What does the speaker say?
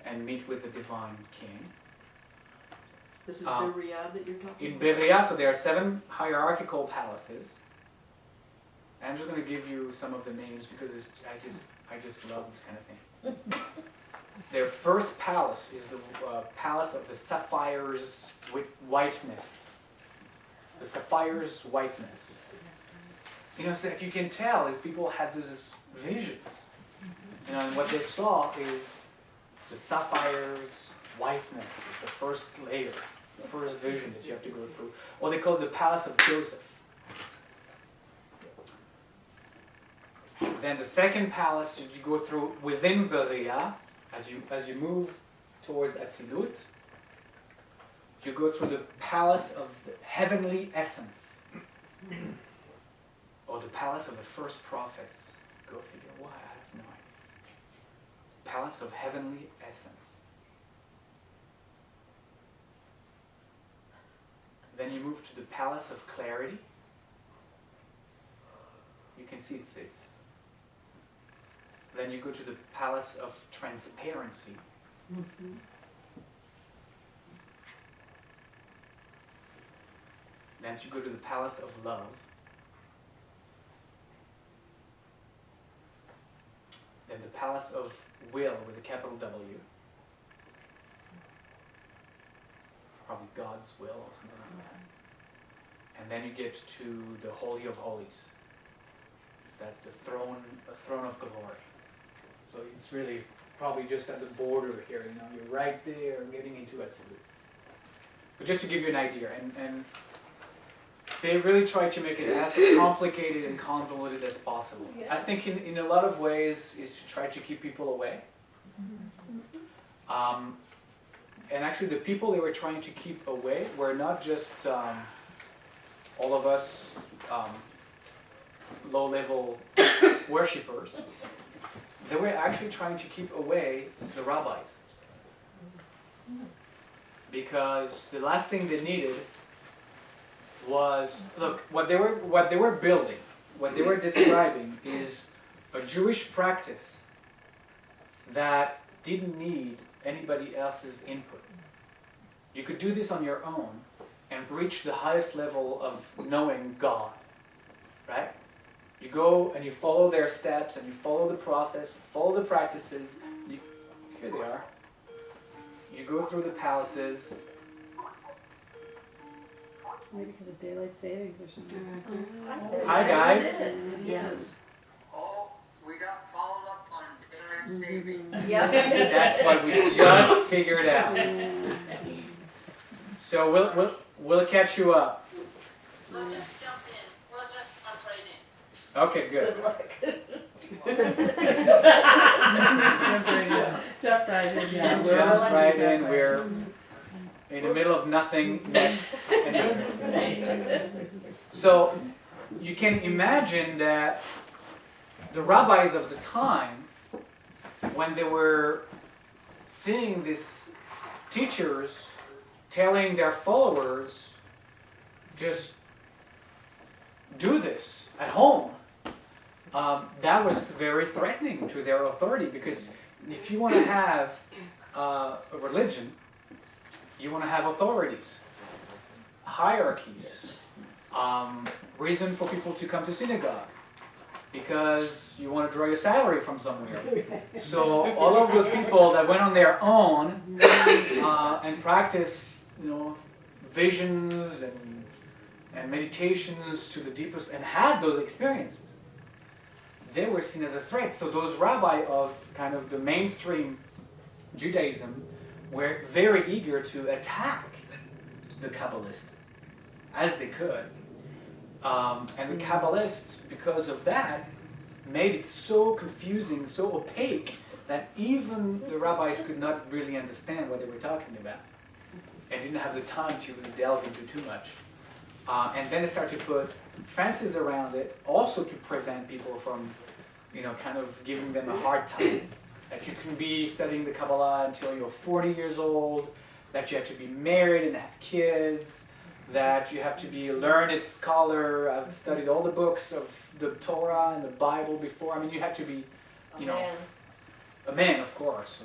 and meet with the divine king. This is Berea that you're talking about? In Berea, so there are 7 hierarchical palaces. I'm just going to give you some of the names because I just love this kind of thing. Their first palace is the palace of the sapphires with whiteness. The sapphires whiteness. You know, it's like you can tell as people had those visions. You know, and what they saw is the sapphires whiteness is the first layer, the first vision that you have to go through. Or they call it the palace of Joseph. Then the second palace that you go through within Berea, as you move towards Atzilut, you go through the palace of the heavenly essence, or the palace of the first prophets. Go figure. Why? I have no idea. Palace of heavenly essence. Then you move to the palace of clarity. You can see it's then you go to the palace of transparency. Then you go to the palace of love. Then the palace of will with a capital W. Probably God's will or something like that. And then you get to the Holy of Holies. That's the throne of glory. So it's really probably just at the border here, you know, you're right there getting into Atzilut. But just to give you an idea, and they really try to make it as complicated and convoluted as possible. Yeah. I think in a lot of ways is to try to keep people away. And actually the people they were trying to keep away were not just all of us low-level worshippers. They were actually trying to keep away the rabbis. Because the last thing they needed was, look, what they were building, what they were describing is a Jewish practice that didn't need anybody else's input. You could do this on your own and reach the highest level of knowing God, right? You go and you follow their steps and you follow the process, follow the practices. Here they are. You go through the palaces. Maybe because of daylight savings or something. Hi guys. Yes. Oh, we got followed up on daylight saving. Yep. That's what we just figured out. So we'll catch you up. We'll just jump in. We'll just jump right in. Okay, good. Jump right in. Yeah. Jump right in. We're in the middle of nothingness. So you can imagine that the rabbis of the time, when they were seeing these teachers telling their followers, just do this at home, that was very threatening to their authority, because if you want to have a religion, you want to have authorities, hierarchies, reason for people to come to synagogue, because you want to draw your salary from somewhere. So all of those people that went on their own and practiced, you know, visions and meditations to the deepest, and had those experiences, they were seen as a threat. So those rabbis of kind of the mainstream Judaism were very eager to attack the Kabbalists as they could. And the Kabbalists, because of that, made it so confusing, so opaque, that even the rabbis could not really understand what they were talking about, and didn't have the time to really delve into too much. And then they started to put fences around it, also to prevent people from, you know, kind of giving them a hard time. That you can be studying the Kabbalah until you're 40 years old, that you have to be married and have kids, that you have to be a learned scholar. I've studied all the books of the Torah and the Bible before. I mean, you have to be, you know, a man, of course.